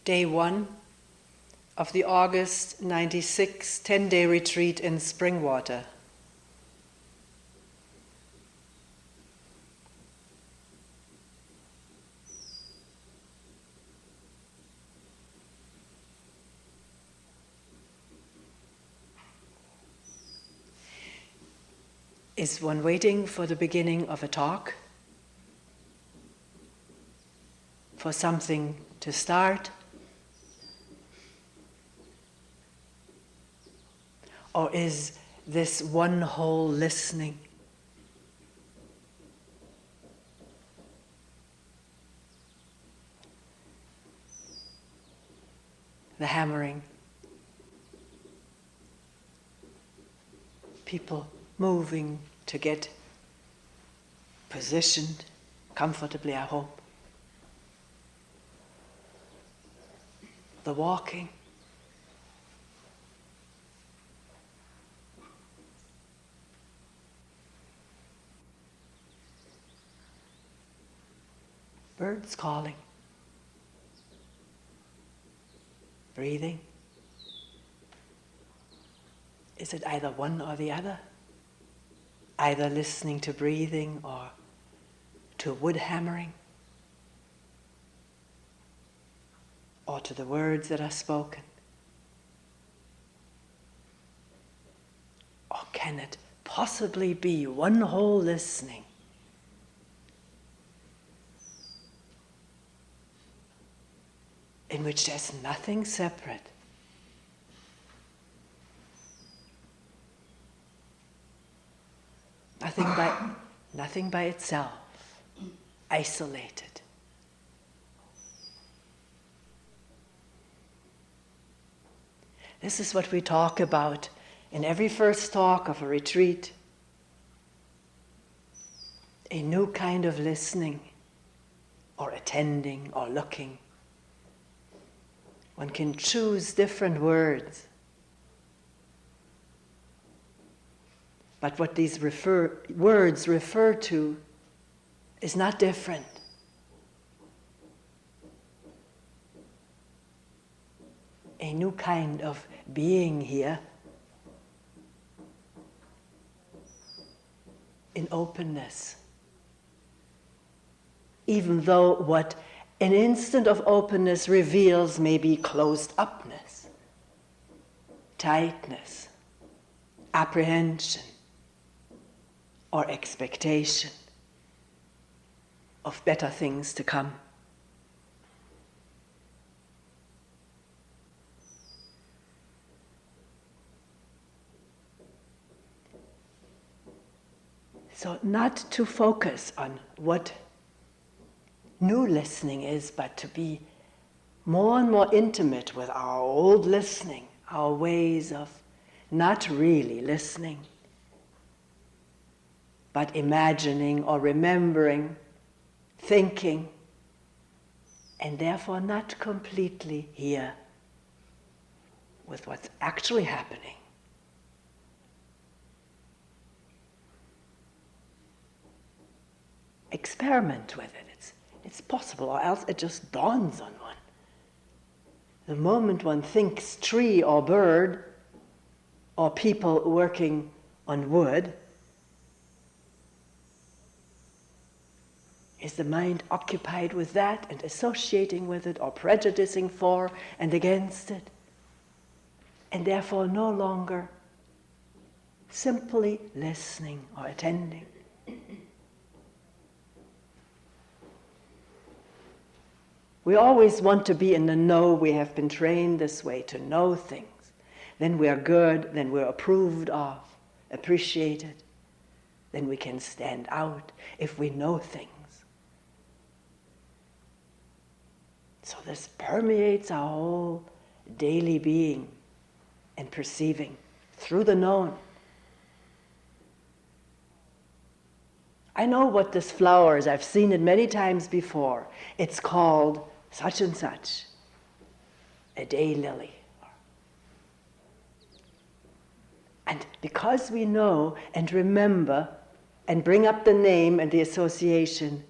Day 1 of the August 96 10-day retreat in Springwater. Is one waiting for the beginning of a talk? For something to start? Or is this one whole listening? The hammering. People moving to get positioned comfortably, I hope. The walking. Birds calling. Breathing. Is it either one or the other? Either listening to breathing or to wood hammering, or to the words that are spoken? Or can it possibly be one whole listening? In which there's nothing separate. Nothing by itself, isolated. This is what we talk about in every first talk of a retreat. A new kind of listening, or attending, or looking. One can choose different words. But what these words refer to is not different. A new kind of being here in openness. Even though what an instant of openness reveals may be closed-upness, tightness, apprehension, or expectation of better things to come. So not to focus on what new listening is, but to be more and more intimate with our old listening, our ways of not really listening, but imagining or remembering, thinking, and therefore not completely here with what's actually happening. Experiment with it. It's possible, or else it just dawns on one. The moment one thinks tree or bird, or people working on wood, is the mind occupied with that and associating with it or prejudicing for and against it, and therefore no longer simply listening or attending. We always want to be in the know. We have been trained this way to know things. Then we are good, then we're approved of, appreciated. Then we can stand out if we know things. So this permeates our whole daily being and perceiving through the known. I know what this flower is. I've seen it many times before. It's called such and such, a daylily. And because we know and remember and bring up the name and the association,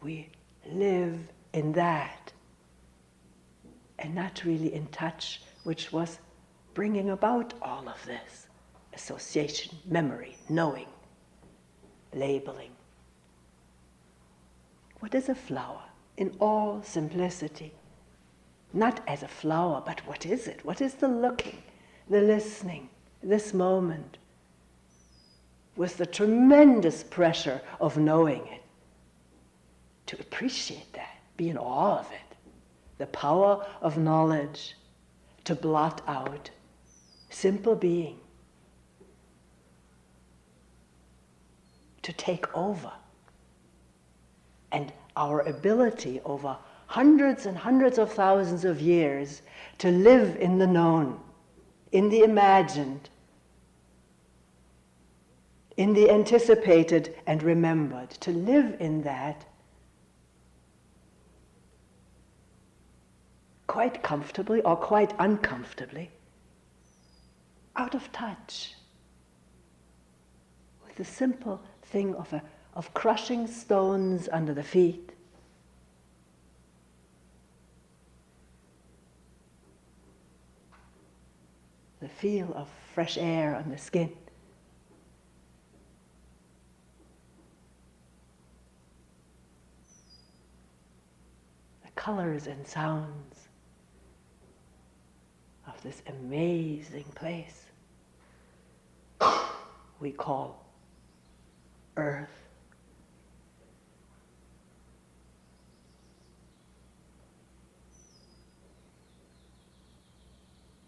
we live in that, and not really in touch, which was bringing about all of this. Association, memory, knowing, labeling. What is a flower? In all simplicity. Not as a flower, but what is it? What is the looking, the listening, this moment? With the tremendous pressure of knowing it. To appreciate that, be in awe of it. The power of knowledge to blot out simple being. To take over. And our ability over hundreds and hundreds of thousands of years to live in the known, in the imagined, in the anticipated and remembered, to live in that quite comfortably or quite uncomfortably, out of touch with the simple thing of crushing stones under the feet, the feel of fresh air on the skin. The colors and sounds of this amazing place we call Earth.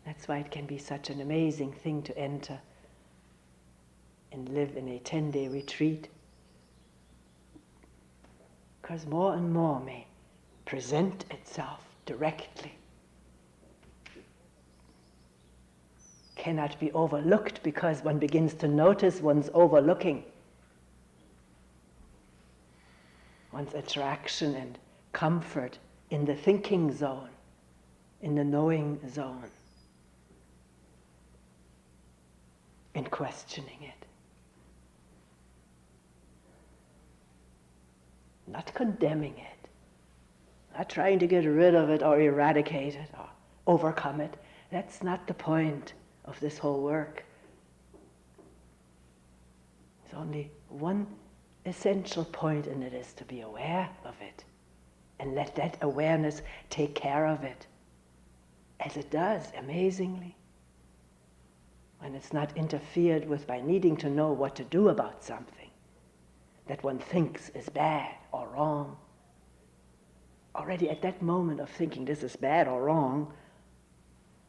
That's why it can be such an amazing thing to enter and live in a 10-day retreat. Because more and more may present itself directly. Cannot be overlooked because one begins to notice one's overlooking. One's attraction and comfort in the thinking zone, in the knowing zone. In questioning it. Not condemning it. Not trying to get rid of it or eradicate it or overcome it. That's not the point of this whole work. There's only one essential point, and it is to be aware of it and let that awareness take care of it, as it does, amazingly. When it's not interfered with by needing to know what to do about something that one thinks is bad or wrong. Already at that moment of thinking this is bad or wrong,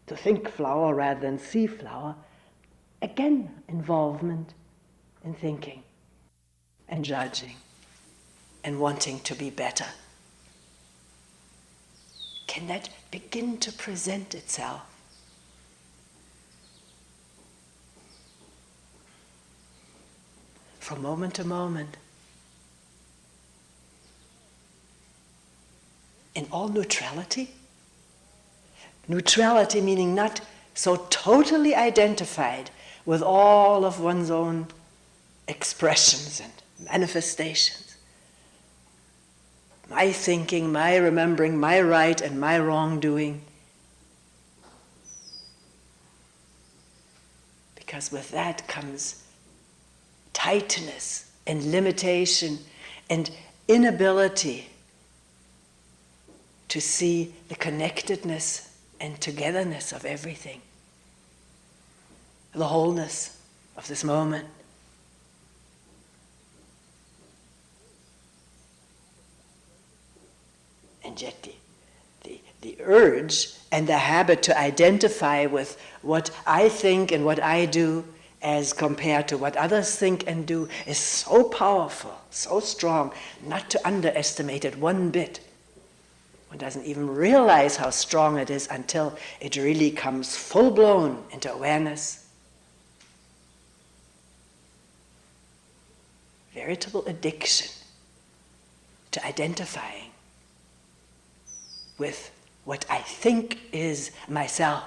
to think flower rather than see flower, again involvement in thinking and judging and wanting to be better. Can that begin to present itself? From moment to moment, in all neutrality. Neutrality meaning not so totally identified with all of one's own expressions and manifestations. My thinking, my remembering, my right and my wrongdoing. Because with that comes tightness and limitation and inability to see the connectedness and togetherness of everything, the wholeness of this moment. And yet the urge and the habit to identify with what I think and what I do as compared to what others think and do is so powerful, so strong, not to underestimate it one bit. One doesn't even realize how strong it is until it really comes full-blown into awareness. Veritable addiction to identifying with what I think is myself.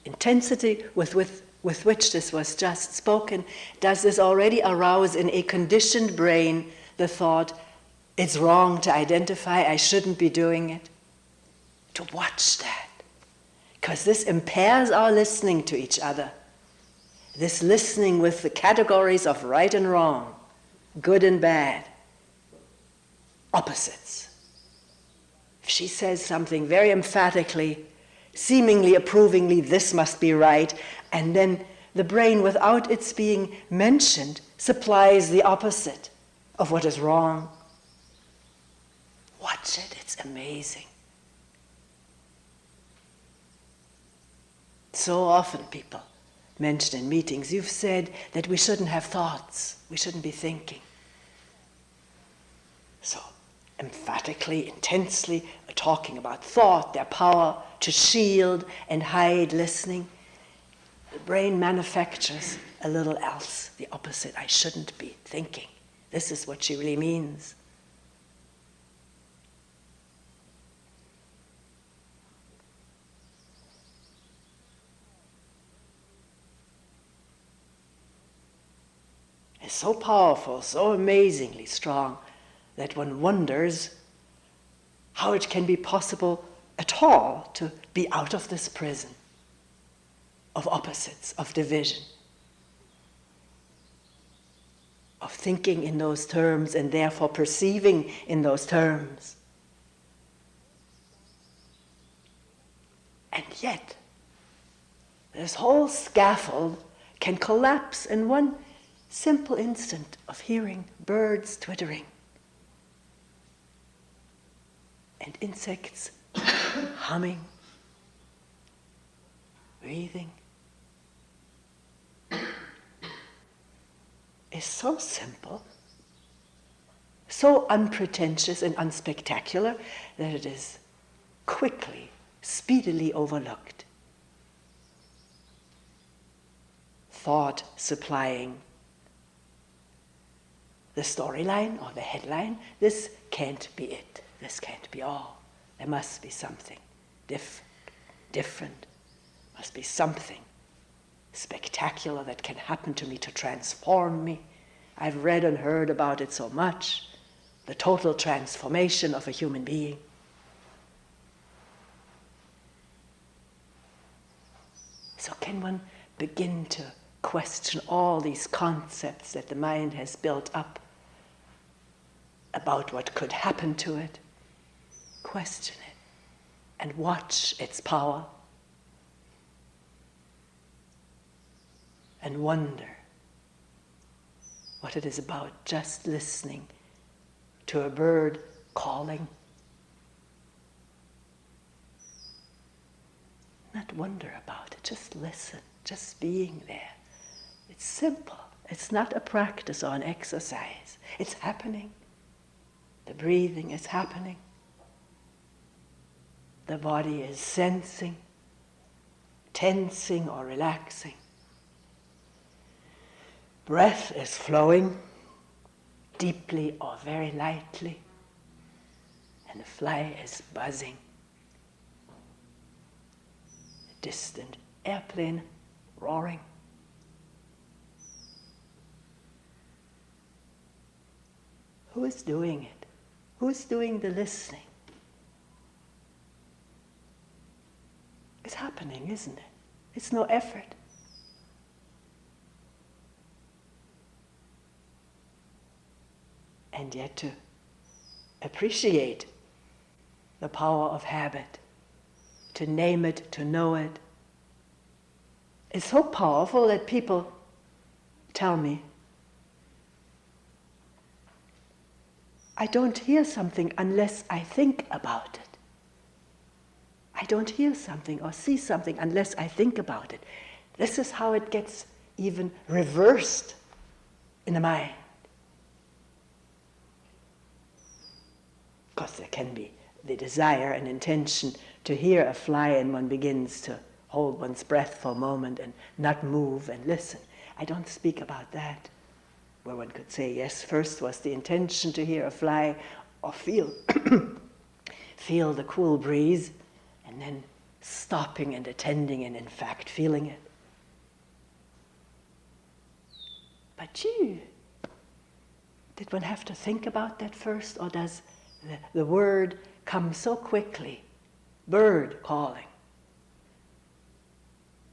intensity with which this was just spoken, does this already arouse in a conditioned brain the thought, it's wrong to identify, I shouldn't be doing it? To watch that. Because this impairs our listening to each other. This listening with the categories of right and wrong, good and bad, opposites. If she says something very emphatically, seemingly approvingly, this must be right, and then the brain, without its being mentioned, supplies the opposite of what is wrong. Watch it, it's amazing. So often people mention in meetings, you've said that we shouldn't have thoughts, we shouldn't be thinking. So emphatically, intensely talking about thought, their power to shield and hide listening. The brain manufactures a little else, the opposite. I shouldn't be thinking. This is what she really means. It's so powerful, so amazingly strong, that one wonders how it can be possible at all to be out of this prison of opposites, of division, of thinking in those terms and therefore perceiving in those terms. And yet, this whole scaffold can collapse in one simple instant of hearing birds twittering and insects humming, breathing. Is so simple, so unpretentious and unspectacular that it is quickly, speedily overlooked. Thought supplying the storyline or the headline, this can't be it, this can't be all. There must be something different, must be something spectacular that can happen to me to transform me. I've read and heard about it so much, the total transformation of a human being. So can one begin to question all these concepts that the mind has built up about what could happen to it, question it, and watch its power, and wonder what it is about just listening to a bird calling. Not wonder about it, just listen, just being there. It's simple. It's not a practice or an exercise. It's happening. The breathing is happening. The body is sensing, tensing or relaxing. Breath is flowing, deeply or very lightly, and the fly is buzzing. A distant airplane roaring. Who is doing it? Who is doing the listening? It's happening, isn't it? It's no effort. And yet to appreciate the power of habit, to name it, to know it, is so powerful that people tell me, I don't hear something unless I think about it. I don't hear something or see something unless I think about it. This is how it gets even reversed in the mind. Of course, there can be the desire and intention to hear a fly, and one begins to hold one's breath for a moment and not move and listen. I don't speak about that, where one could say, yes, first was the intention to hear a fly or feel the cool breeze, and then stopping and attending and in fact feeling it. But gee, did one have to think about that first, or does the word come so quickly? Bird calling.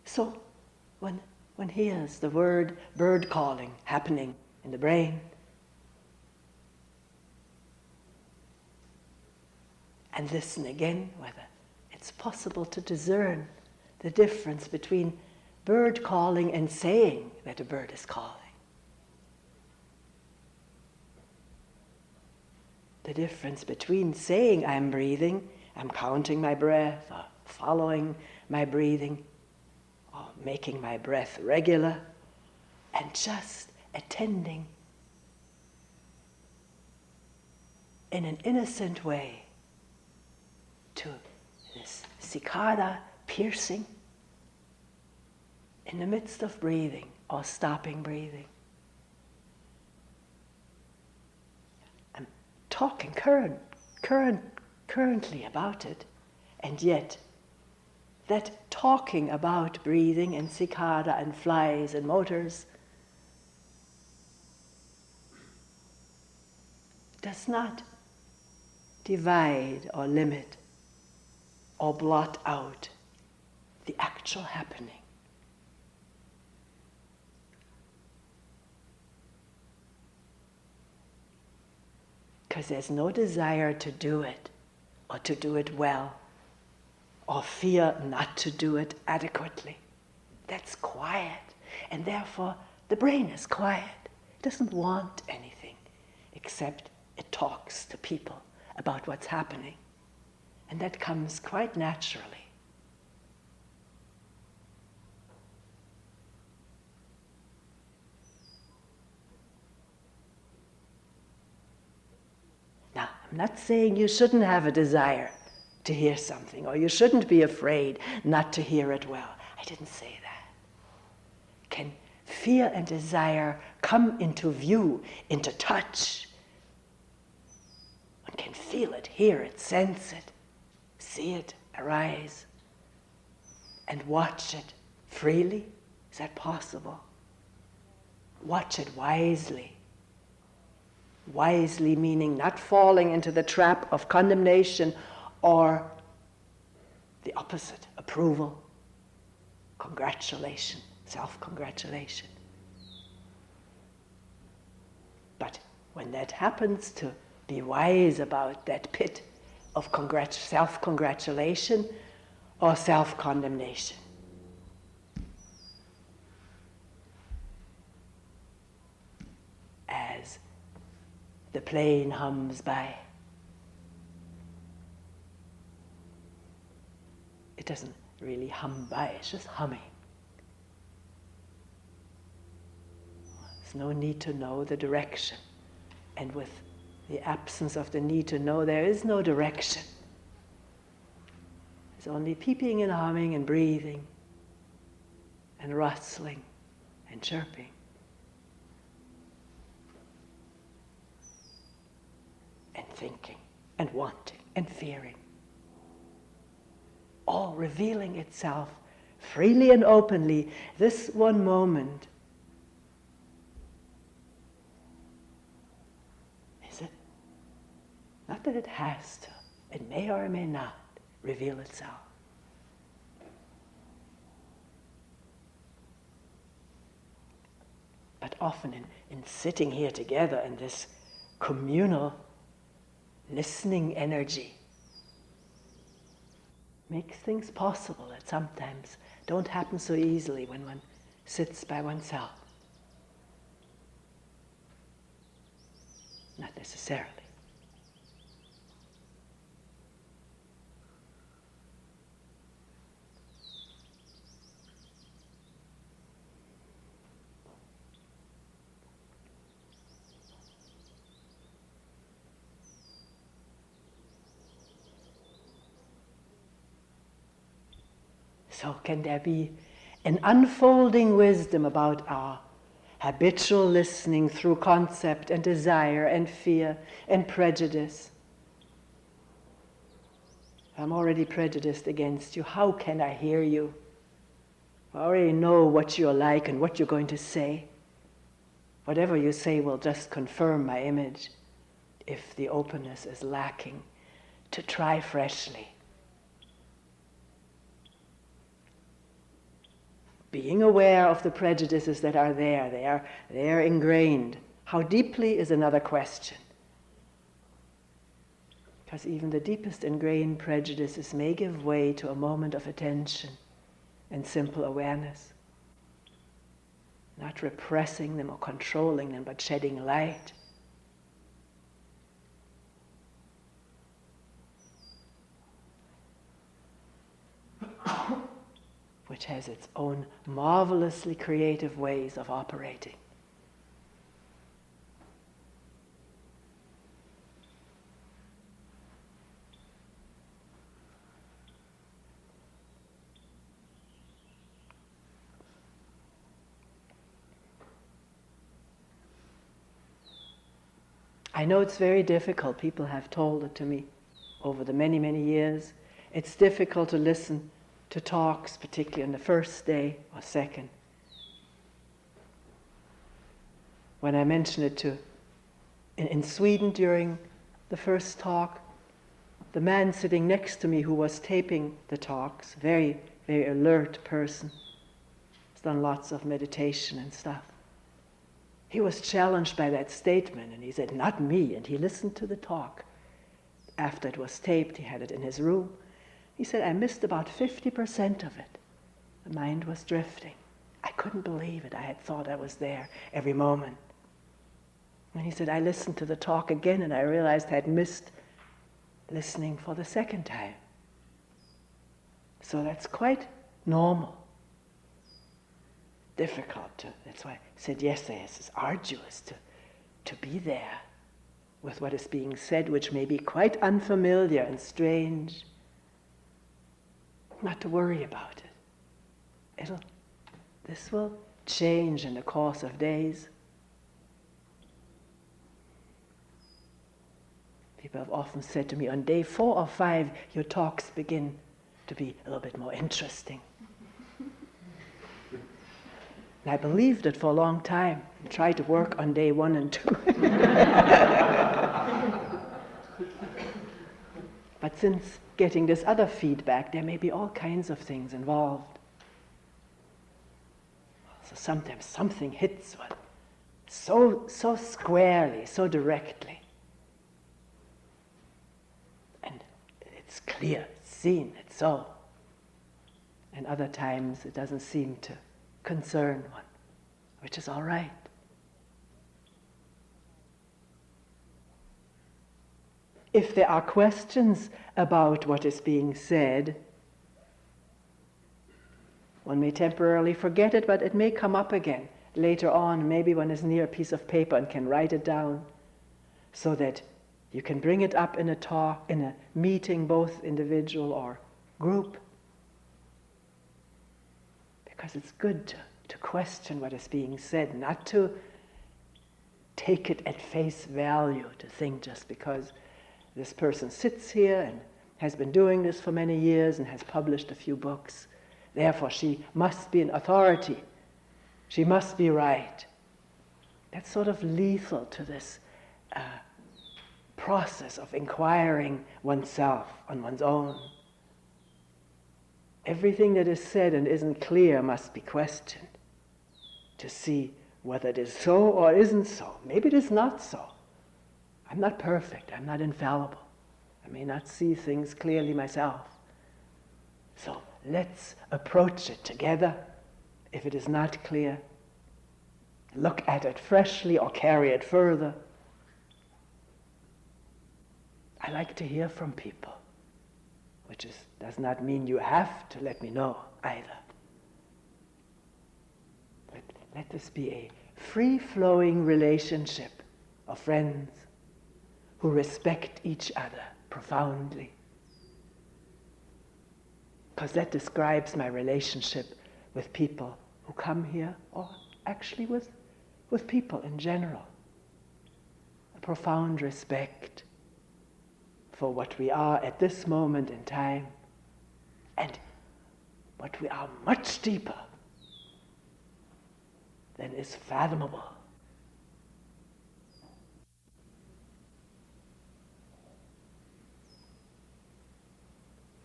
So one hears the word bird calling happening in the brain, and listen again whether it's possible to discern the difference between bird calling and saying that a bird is calling. The difference between saying I'm breathing, I'm counting my breath, or following my breathing, or making my breath regular, and just attending in an innocent way to this cicada piercing in the midst of breathing or stopping breathing. I'm talking currently about it, and yet that talking about breathing and cicada and flies and motors does not divide or limit or blot out the actual happening. Because there's no desire to do it or to do it well or fear not to do it adequately. That's quiet, and therefore the brain is quiet. It doesn't want anything except it talks to people about what's happening. And that comes quite naturally. Now, I'm not saying you shouldn't have a desire to hear something, or you shouldn't be afraid not to hear it well. I didn't say that. Can fear and desire come into view, into touch? One can feel it, hear it, sense it, see it arise, and watch it freely? Is that possible? Watch it wisely. Wisely meaning not falling into the trap of condemnation or the opposite, approval, congratulation, self-congratulation. But when that happens, to be wise about that pit of self-congratulation or self-condemnation. As the plane hums by, it doesn't really hum by, it's just humming. There's no need to know the direction. And with the absence of the need to know, there is no direction. There's only peeping and humming and breathing and rustling and chirping. And thinking and wanting and fearing. All revealing itself freely and openly this one moment. Is it? Not that it has to. It may or may not reveal itself. But often in sitting here together in this communal listening energy, makes things possible that sometimes don't happen so easily when one sits by oneself. Not necessarily. So can there be an unfolding wisdom about our habitual listening through concept and desire and fear and prejudice? I'm already prejudiced against you. How can I hear you? I already know what you're like and what you're going to say. Whatever you say will just confirm my image if the openness is lacking to try freshly. Being aware of the prejudices that are there, they are ingrained. How deeply is another question. Because even the deepest ingrained prejudices may give way to a moment of attention and simple awareness. Not repressing them or controlling them, but shedding light. Which has its own marvelously creative ways of operating. I know it's very difficult. People have told it to me over the many, many years. It's difficult to listen to talks, particularly on the first day or second. When I mentioned it in Sweden during the first talk, the man sitting next to me who was taping the talks, very, very alert person, has done lots of meditation and stuff. He was challenged by that statement, and he said, "Not me," and he listened to the talk. After it was taped, he had it in his room. He said, "I missed about 50% of it. The mind was drifting. I couldn't believe it. I had thought I was there every moment." And he said, "I listened to the talk again, and I realized I had missed listening for the second time." So that's quite normal. Difficult to, that's why I said yesterday, it's arduous to be there with what is being said, which may be quite unfamiliar and strange. Not to worry about it. This will change in the course of days. People have often said to me, on day 4 or 5, your talks begin to be a little bit more interesting. And I believed it for a long time and tried to work on day 1 and 2. But since getting this other feedback, there may be all kinds of things involved. So sometimes something hits one so squarely, so directly. And it's clear, it's seen, it's so. And other times it doesn't seem to concern one, which is all right. If there are questions about what is being said, one may temporarily forget it, but it may come up again later on. Maybe one is near a piece of paper and can write it down so that you can bring it up in a talk, in a meeting, both individual or group. Because it's good to question what is being said, not to take it at face value, to think just because this person sits here and has been doing this for many years and has published a few books, therefore she must be an authority. She must be right. That's sort of lethal to this process of inquiring oneself on one's own. Everything that is said and isn't clear must be questioned to see whether it is so or isn't so. Maybe it is not so. I'm not perfect. I'm not infallible. I may not see things clearly myself. So let's approach it together. If it is not clear, look at it freshly or carry it further. I like to hear from people. Which does not mean you have to let me know either. Let this be a free-flowing relationship of friends who respect each other profoundly. Because that describes my relationship with people who come here, or actually with people in general. A profound respect for what we are at this moment in time, and what we are much deeper than is fathomable.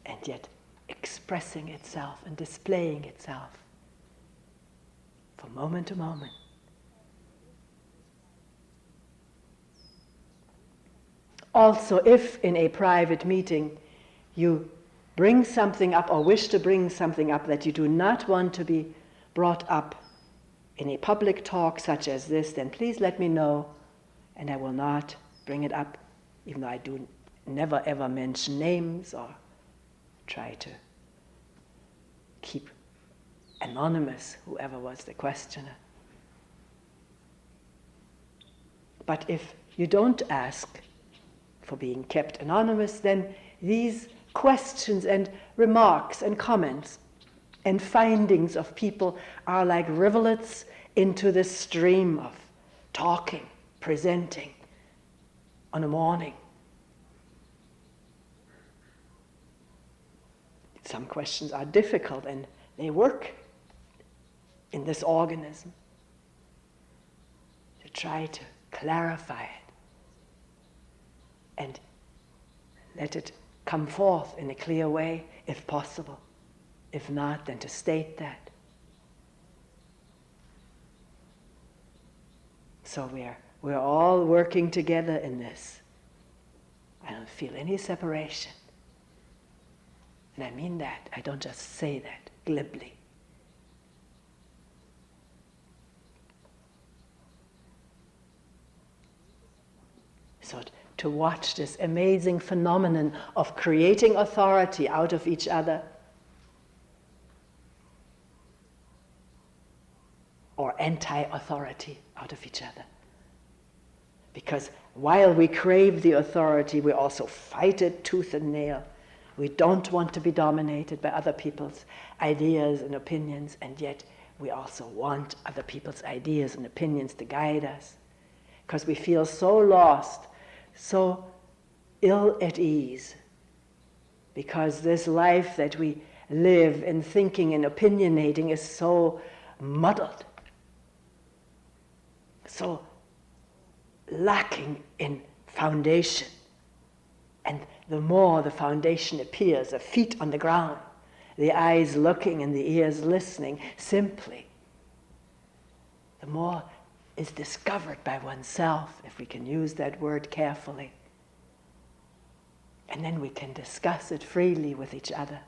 And yet expressing itself and displaying itself from moment to moment. Also, if in a private meeting you bring something up or wish to bring something up that you do not want to be brought up in a public talk such as this, then please let me know, and I will not bring it up, even though I do never ever mention names or try to keep anonymous whoever was the questioner. But if you don't ask for being kept anonymous, then these questions and remarks and comments and findings of people are like rivulets into the stream of talking, presenting on a morning. Some questions are difficult and they work in this organism to try to clarify it and let it come forth in a clear way if possible. If not, then to state that. So we're all working together in this. I don't feel any separation. And I mean that. I don't just say that glibly. So to watch this amazing phenomenon of creating authority out of each other, or anti-authority out of each other. Because while we crave the authority, we also fight it tooth and nail. We don't want to be dominated by other people's ideas and opinions, and yet we also want other people's ideas and opinions to guide us. Because we feel so lost, so ill at ease. Because this life that we live in thinking and opinionating is so muddled, so lacking in foundation. And the more the foundation appears, the feet on the ground, the eyes looking and the ears listening simply, the more is discovered by oneself, if we can use that word carefully. And then we can discuss it freely with each other.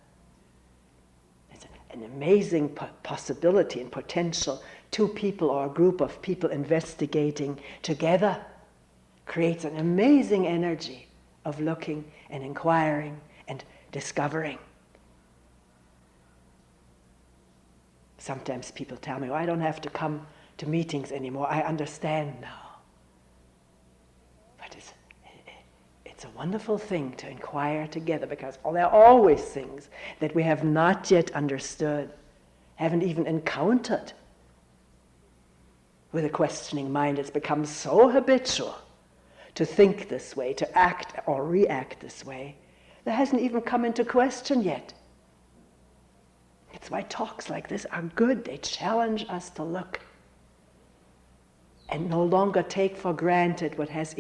It's an amazing possibility and potential. Two people or a group of people investigating together creates an amazing energy of looking and inquiring and discovering. Sometimes people tell me, I don't have to come to meetings anymore. I understand now. But it's a wonderful thing to inquire together, because there are always things that we have not yet understood, haven't even encountered. With a questioning mind, it's become so habitual to think this way, to act or react this way, that hasn't even come into question yet. It's why talks like this are good. They challenge us to look and no longer take for granted what has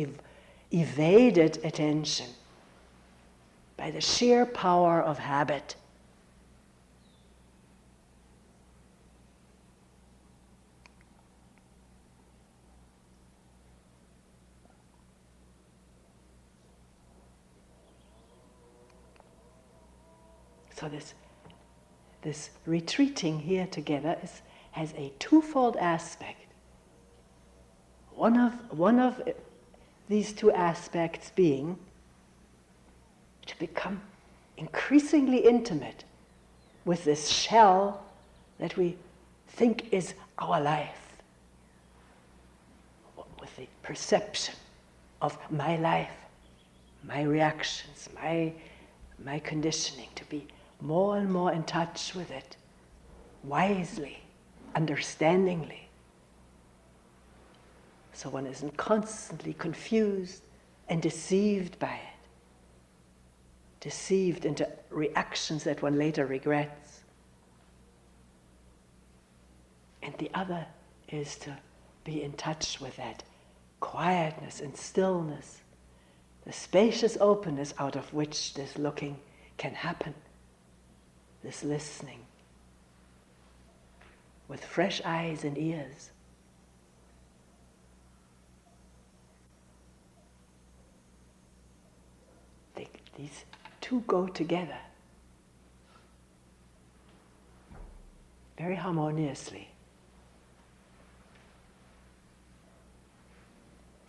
evaded attention by the sheer power of habit. So this retreating here together has a twofold aspect. One of these two aspects being to become increasingly intimate with this shell that we think is our life, with the perception of my life, my reactions, my conditioning, to be more and more in touch with it, wisely, understandingly. So one isn't constantly confused and deceived by it. deceived into reactions that one later regrets. And the other is to be in touch with that quietness and stillness, the spacious openness out of which this looking can happen, this listening, with fresh eyes and ears. These two go together very harmoniously.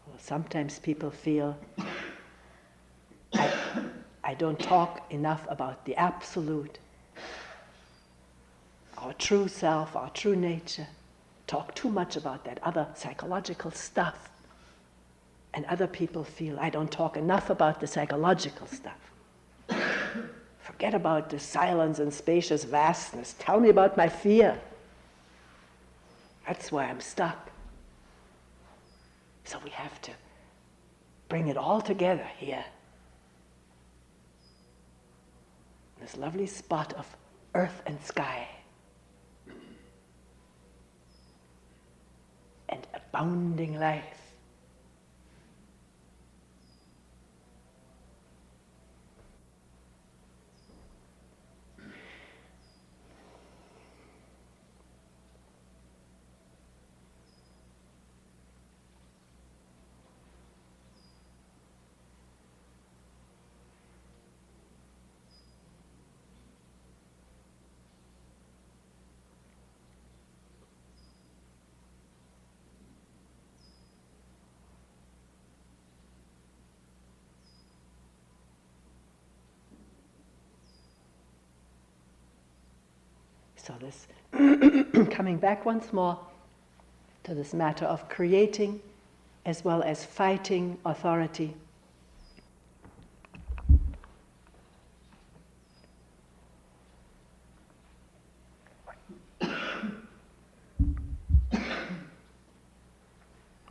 Well, sometimes people feel I don't talk enough about the absolute, our true self, our true nature, talk too much about that other psychological stuff. And other people feel I don't talk enough about the psychological stuff. Forget about the silence and spacious vastness. Tell me about my fear. That's why I'm stuck. So we have to bring it all together here. This lovely spot of earth and sky. And abounding life. So this, coming back once more to this matter of creating as well as fighting authority.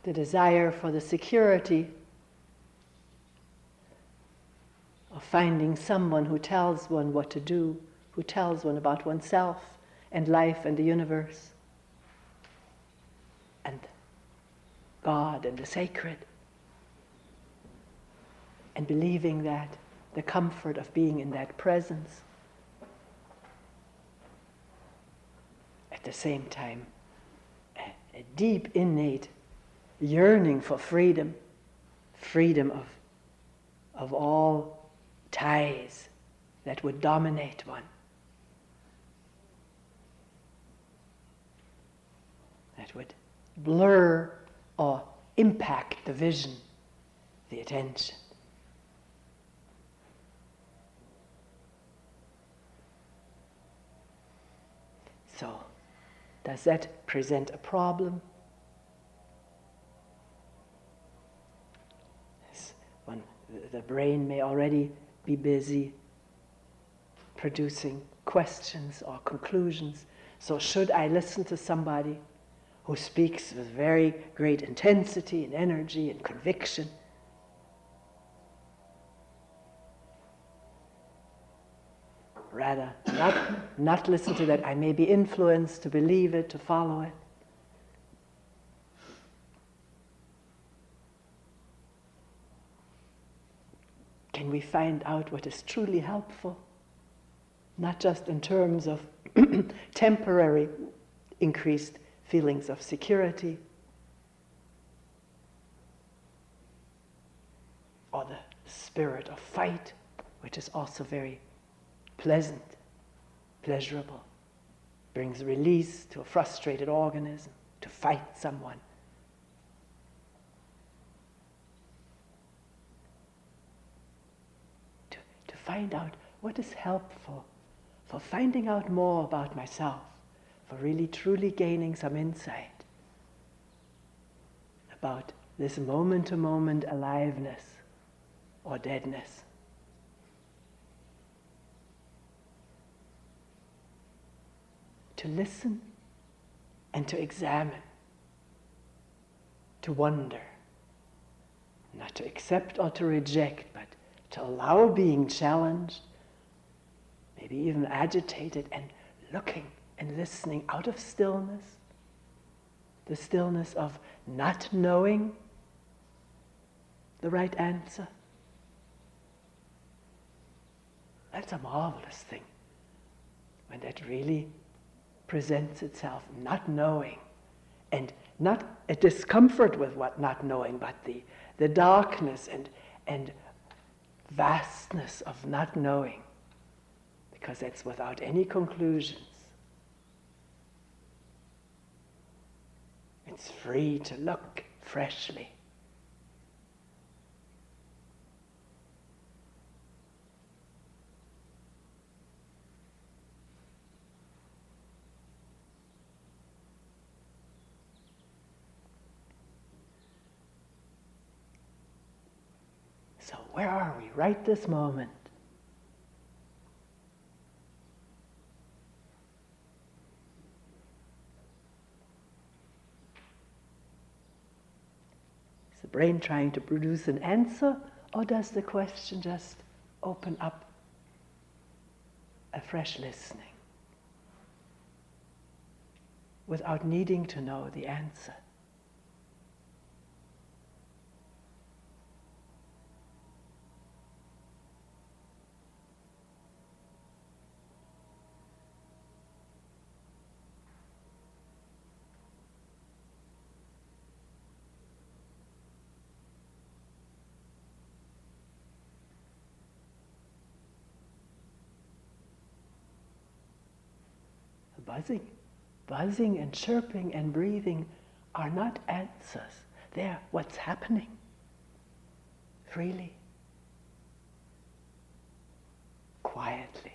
The desire for the security of finding someone who tells one what to do, who tells one about oneself and life and the universe and God and the sacred, and believing that the comfort of being in that presence, at the same time a deep innate yearning for freedom, freedom of all ties that would dominate one, that would blur or impact the vision, the attention. So, does that present a problem? The brain may already be busy producing questions or conclusions. So should I listen to somebody who speaks with very great intensity and energy and conviction? Rather, not listen to that. I may be influenced to believe it, to follow it. Can we find out what is truly helpful? Not just in terms of temporary increased feelings of security, or the spirit of fight, which is also very pleasant, pleasurable, brings release to a frustrated organism, to fight someone. To find out what is helpful for finding out more about myself, for really truly gaining some insight about this moment-to-moment aliveness or deadness. To listen and to examine, to wonder, not to accept or to reject, but to allow being challenged, maybe even agitated, and looking and listening out of stillness, the stillness of not knowing the right answer. That's a marvelous thing when that really presents itself, not knowing, and not a discomfort with what not knowing, but the darkness and vastness of not knowing, because it's without any conclusions. It's free to look freshly. So where are we right this moment? Is the brain trying to produce an answer, or does the question just open up a fresh listening without needing to know the answer? Buzzing and chirping and breathing are not answers. They're what's happening freely, quietly.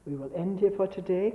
We will end here for today.